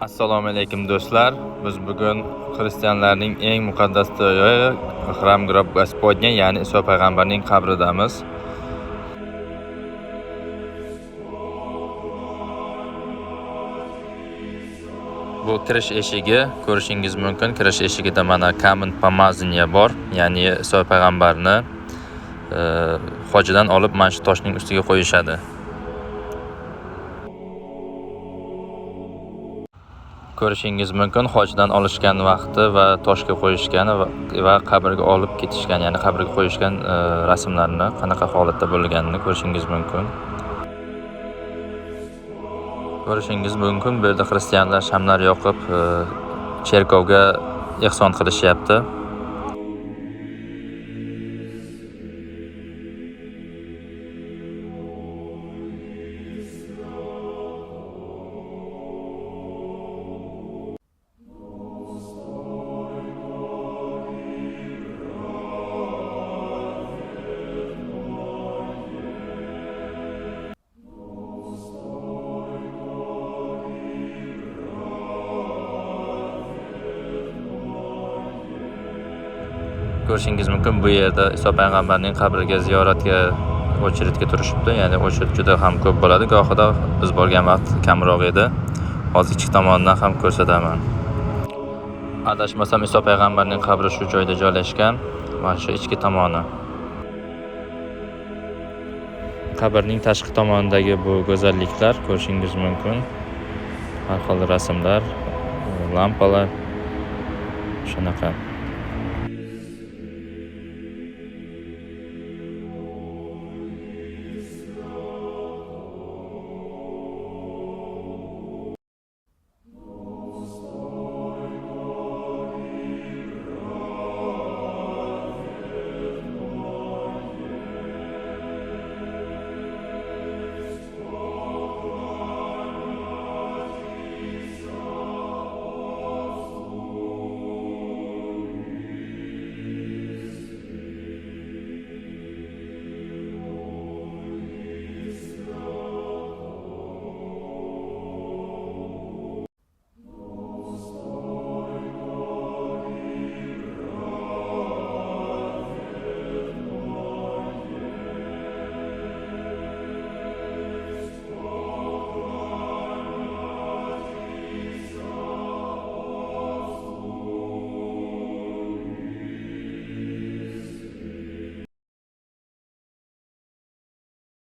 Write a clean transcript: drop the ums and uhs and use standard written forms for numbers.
Assalomu alaykum do'stlar. Biz bugun xristianlarning eng muqaddas joyi Храм Гроб Господня, ya'ni Iso payg'ambarning qabridamiz. Bu kirish eshigi, ko'rishingiz mumkin. Kirish eshigida mana kamen pomazaniya bor, ya'ni Iso payg'ambarni hojidan olib mana shu toshning ustiga qo'yishadi. Ko'rishingiz mumkin, hojidan olishgan vaqti va toshga qo'yishgan va qabrga olib ketishgan, ya'ni qabrga qo'yishgan rasmlarni qanaqa holatda bo'lganini ko'rishingiz mumkin. Ko'rishingiz mumkin, bu yerda xristianlar shamlar yoqib cherkovga ehson qilishyapti. Ko'rishingiz mumkin, bu yerda Iso payg'ambarning qabriga ziyoratga очередga turishibdi. Ya'ni очередь juda ham ko'p bo'ladi. Gohida biz borgan vaqt kamroq edi. Hozir ichki tomonidan ham ko'rsataman. Adashmasam Iso payg'ambarning qabri shu joyda joylashgan. Mana shu ichki tomoni. Qabrning tashqi tomonidagi bu go'zalliklar ko'rishingiz mumkin. Har xil rasmlar, lampalar shunaqa.